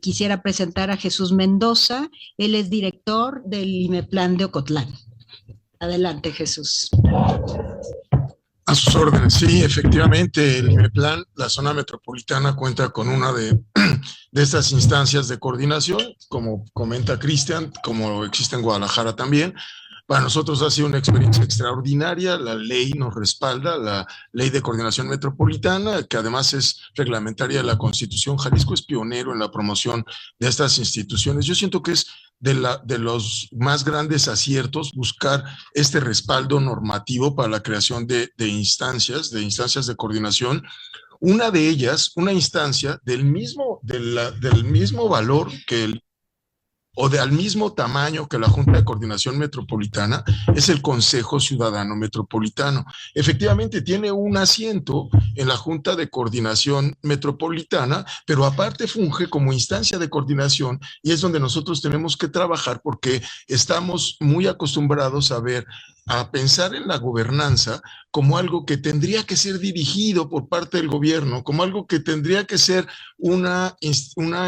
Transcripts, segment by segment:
quisiera presentar a Jesús Mendoza. Él es director del IMEPLAN de Ocotlán. Adelante, Jesús. A sus órdenes, sí, efectivamente, el IMEPLAN, la zona metropolitana, cuenta con una de estas instancias de coordinación, como comenta Cristian, como existe en Guadalajara también. Para nosotros ha sido una experiencia extraordinaria, la ley nos respalda, la ley de coordinación metropolitana, que además es reglamentaria de la Constitución. Jalisco es pionero en la promoción de estas instituciones. Yo siento que es de los más grandes aciertos buscar este respaldo normativo para la creación de instancias de coordinación. Una de ellas, una instancia del mismo valor que al mismo tamaño que la Junta de Coordinación Metropolitana, es el Consejo Ciudadano Metropolitano. Efectivamente, tiene un asiento en la Junta de Coordinación Metropolitana, pero aparte funge como instancia de coordinación y es donde nosotros tenemos que trabajar porque estamos muy acostumbrados a pensar en la gobernanza como algo que tendría que ser dirigido por parte del gobierno, como algo que tendría que ser una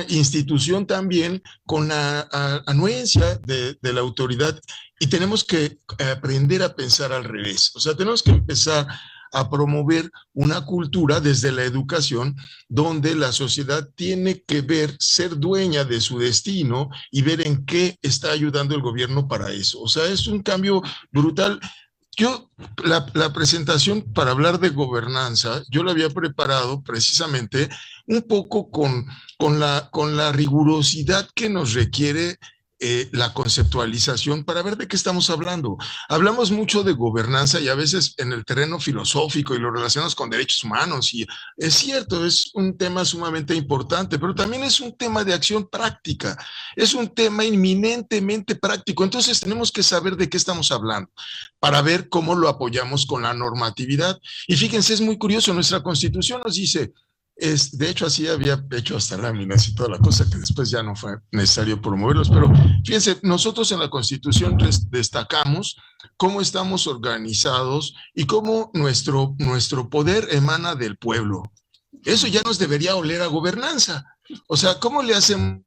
institución también con la anuencia de la autoridad, y tenemos que aprender a pensar al revés. O sea, tenemos que empezar a promover una cultura desde la educación donde la sociedad tiene que ser dueña de su destino y ver en qué está ayudando el gobierno para eso. O sea, es un cambio brutal. La presentación para hablar de gobernanza, yo la había preparado precisamente un poco con la rigurosidad que nos requiere la conceptualización para ver de qué estamos hablando. Hablamos mucho de gobernanza y a veces en el terreno filosófico y lo relacionamos con derechos humanos, y es cierto, es un tema sumamente importante, pero también es un tema de acción práctica, es un tema inminentemente práctico. Entonces tenemos que saber de qué estamos hablando para ver cómo lo apoyamos con la normatividad. Y fíjense, es muy curioso, nuestra Constitución nos dice, de hecho así había hecho hasta láminas y toda la cosa, que después ya no fue necesario promoverlos, pero fíjense, nosotros en la Constitución destacamos cómo estamos organizados y cómo nuestro poder emana del pueblo. Eso ya nos debería oler a gobernanza. O sea, ¿cómo le hacemos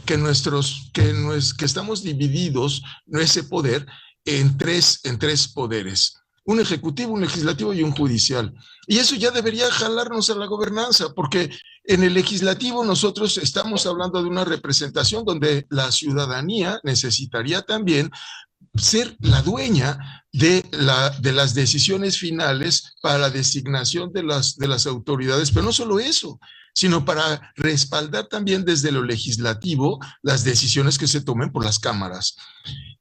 que estamos divididos ese poder en tres poderes? Un ejecutivo, un legislativo y un judicial. Y eso ya debería jalarnos a la gobernanza, porque en el legislativo nosotros estamos hablando de una representación donde la ciudadanía necesitaría también ser la dueña de las decisiones finales para la designación de las autoridades, pero no solo eso, sino para respaldar también desde lo legislativo las decisiones que se tomen por las cámaras.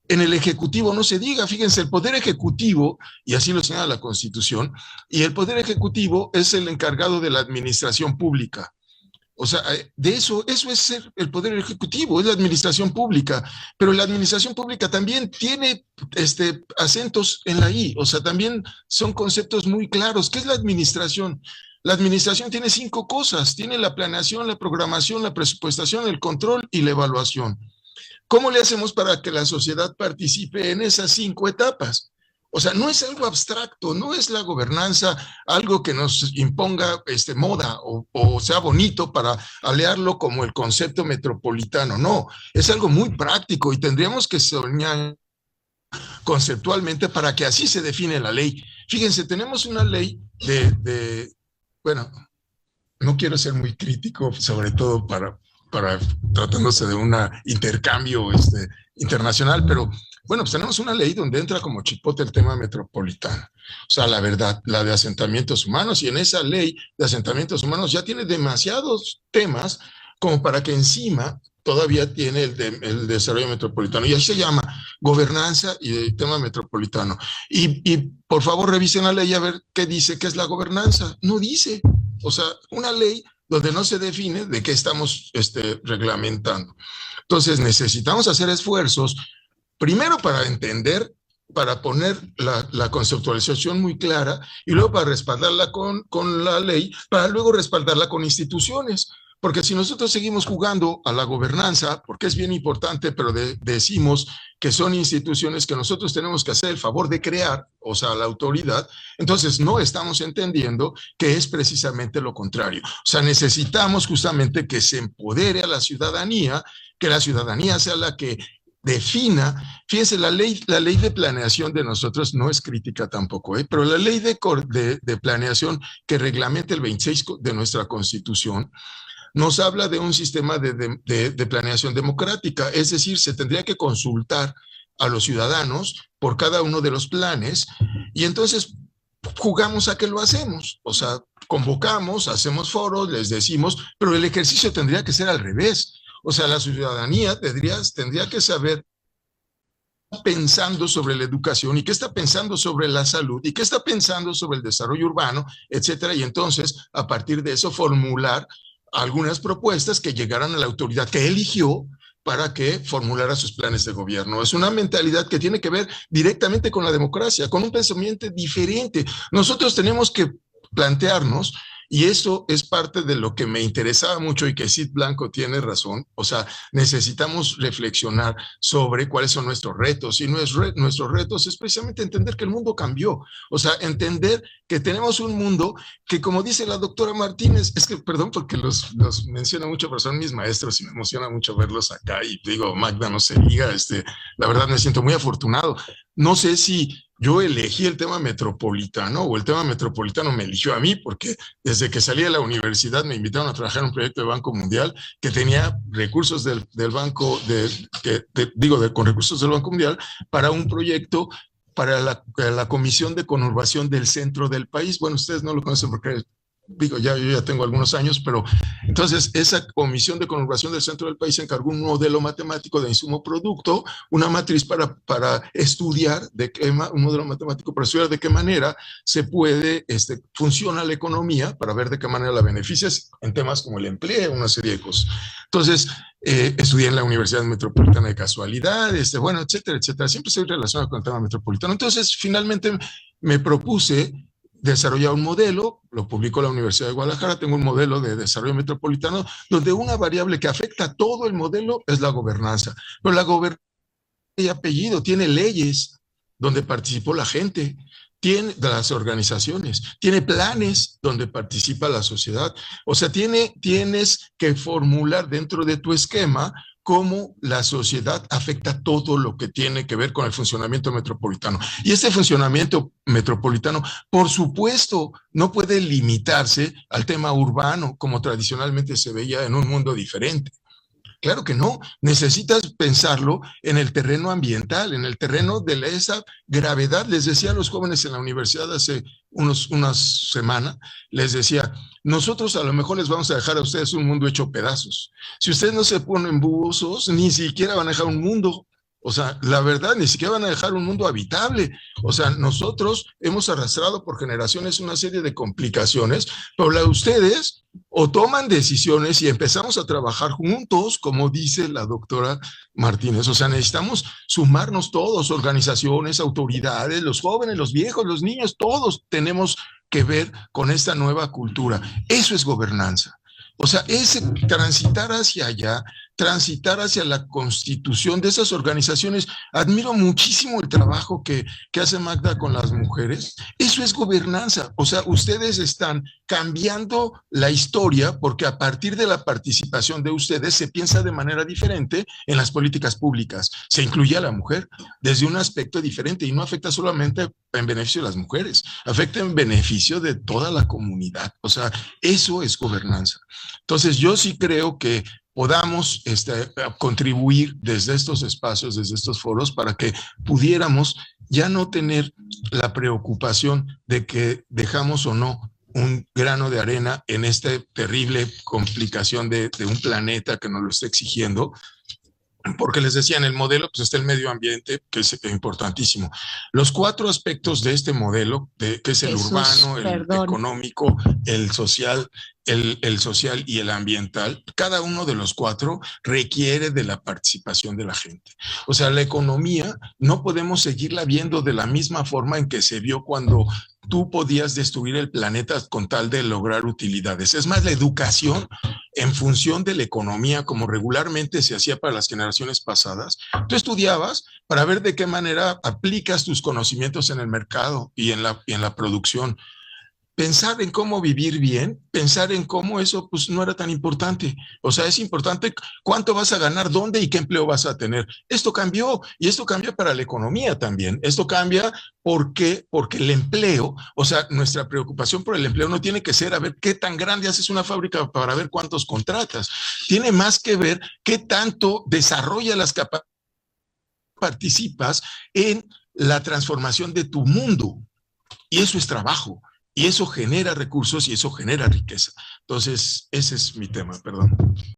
En el Ejecutivo no se diga, fíjense, el Poder Ejecutivo, y así lo señala la Constitución, y el Poder Ejecutivo es el encargado de la administración pública. O sea, de eso es ser el Poder Ejecutivo, es la administración pública, pero la administración pública también tiene acentos en la I, o sea, también son conceptos muy claros. ¿Qué es la administración? La administración tiene 5 cosas, tiene la planeación, la programación, la presupuestación, el control y la evaluación. ¿Cómo le hacemos para que la sociedad participe en esas 5 etapas? O sea, no es algo abstracto, no es la gobernanza algo que nos imponga moda o sea bonito para alearlo como el concepto metropolitano. No, es algo muy práctico y tendríamos que soñar conceptualmente para que así se define la ley. Fíjense, tenemos una ley bueno, no quiero ser muy crítico, sobre todo para tratándose de un intercambio internacional, pero bueno, pues tenemos una ley donde entra como chipote el tema metropolitano. O sea, la verdad, la de asentamientos humanos, y en esa ley de asentamientos humanos ya tiene demasiados temas como para que encima todavía tiene el desarrollo metropolitano, y así se llama gobernanza y el tema metropolitano. Y por favor revisen la ley a ver qué dice que es la gobernanza. No dice, o sea, una ley donde no se define de qué estamos reglamentando. Entonces necesitamos hacer esfuerzos, primero para entender, para poner la conceptualización muy clara, y luego para respaldarla con la ley, para luego respaldarla con instituciones, Porque si nosotros seguimos jugando a la gobernanza, porque es bien importante, pero decimos que son instituciones que nosotros tenemos que hacer el favor de crear, o sea, la autoridad, entonces no estamos entendiendo que es precisamente lo contrario. O sea, necesitamos justamente que se empodere a la ciudadanía, que la ciudadanía sea la que defina. Fíjense, la ley de planeación de nosotros no es crítica tampoco, pero la ley de planeación que reglamenta el 26 de nuestra Constitución nos habla de un sistema de planeación democrática, es decir, se tendría que consultar a los ciudadanos por cada uno de los planes y entonces jugamos a que lo hacemos, o sea, convocamos, hacemos foros, les decimos, pero el ejercicio tendría que ser al revés. O sea, la ciudadanía tendría que saber pensando sobre la educación y qué está pensando sobre la salud y qué está pensando sobre el desarrollo urbano, etcétera. Y entonces, a partir de eso, formular algunas propuestas que llegaran a la autoridad que eligió para que formulara sus planes de gobierno. Es una mentalidad que tiene que ver directamente con la democracia, con un pensamiento diferente. Nosotros tenemos que plantearnos, y eso es parte de lo que me interesaba mucho y que Cid Blanco tiene razón, o sea, necesitamos reflexionar sobre cuáles son nuestros retos, y nuestros retos es precisamente entender que el mundo cambió, o sea, entender que tenemos un mundo que, como dice la doctora Martínez, es que, perdón, porque los menciona mucho, pero son mis maestros y me emociona mucho verlos acá, y digo, Magda, no se diga, la verdad me siento muy afortunado. No sé si yo elegí el tema metropolitano o el tema metropolitano me eligió a mí, porque desde que salí de la universidad me invitaron a trabajar en un proyecto de Banco Mundial que tenía recursos del banco, con recursos del Banco Mundial para un proyecto para la Comisión de Conurbación del centro del país. Bueno, ustedes no lo conocen porque yo ya tengo algunos años, pero entonces esa Comisión de Conurbación del centro del país encargó un modelo matemático de insumo producto, una matriz para estudiar un modelo matemático para estudiar de qué manera se puede, funciona la economía, para ver de qué manera la beneficias en temas como el empleo, una serie de cosas. Entonces, estudié en la Universidad Metropolitana de Casualidad, bueno, etcétera, etcétera. Siempre estoy relacionado con el tema metropolitano. Entonces, finalmente me propuse desarrollar un modelo, lo publicó la Universidad de Guadalajara, tengo un modelo de desarrollo metropolitano, donde una variable que afecta a todo el modelo es la gobernanza. Pero la gobernanza tiene apellido, tiene leyes donde participó la gente, tiene de las organizaciones, tiene planes donde participa la sociedad. O sea, tienes que formular dentro de tu esquema cómo la sociedad afecta todo lo que tiene que ver con el funcionamiento metropolitano. Y este funcionamiento metropolitano, por supuesto, no puede limitarse al tema urbano, como tradicionalmente se veía en un mundo diferente. Claro que no, necesitas pensarlo en el terreno ambiental, en el terreno de esa gravedad. Les decía a los jóvenes en la universidad hace unas semanas, les decía, nosotros a lo mejor les vamos a dejar a ustedes un mundo hecho pedazos. Si ustedes no se ponen buzos, ni siquiera van a dejar un mundo. O sea, la verdad, ni siquiera van a dejar un mundo habitable. O sea, nosotros hemos arrastrado por generaciones una serie de complicaciones, pero la de ustedes o toman decisiones y empezamos a trabajar juntos, como dice la doctora Martínez. O sea, necesitamos sumarnos todos, organizaciones, autoridades, los jóvenes, los viejos, los niños, todos tenemos que ver con esta nueva cultura. Eso es gobernanza. O sea, es transitar hacia allá, transitar hacia la constitución de esas organizaciones. Admiro muchísimo el trabajo que hace Magda con las mujeres. Eso es gobernanza. O sea, ustedes están cambiando la historia porque a partir de la participación de ustedes se piensa de manera diferente en las políticas públicas. Se incluye a la mujer desde un aspecto diferente y no afecta solamente en beneficio de las mujeres, afecta en beneficio de toda la comunidad. O sea, eso es gobernanza. Entonces, yo sí creo que podamos contribuir desde estos espacios, desde estos foros, para que pudiéramos ya no tener la preocupación de que dejamos o no un grano de arena en esta terrible complicación de un planeta que nos lo está exigiendo. Porque les decía, en el modelo pues está el medio ambiente, que es importantísimo. Los 4 aspectos de este modelo, que es el urbano, el económico, el social y el ambiental, cada uno de los 4 requiere de la participación de la gente. O sea, la economía no podemos seguirla viendo de la misma forma en que se vio cuando tú podías destruir el planeta con tal de lograr utilidades. Es más, la educación en función de la economía, como regularmente se hacía para las generaciones pasadas, tú estudiabas para ver de qué manera aplicas tus conocimientos en el mercado y en la producción. Pensar en cómo vivir bien, pensar en cómo eso pues no era tan importante. O sea, es importante cuánto vas a ganar, dónde y qué empleo vas a tener. Esto cambió y esto cambia para la economía también. Esto cambia porque el empleo, o sea, nuestra preocupación por el empleo no tiene que ser a ver qué tan grande haces una fábrica para ver cuántos contratas. Tiene más que ver qué tanto desarrolla las capacidades, participas en la transformación de tu mundo. Y eso es trabajo. Y eso genera recursos y eso genera riqueza. Entonces, ese es mi tema, perdón.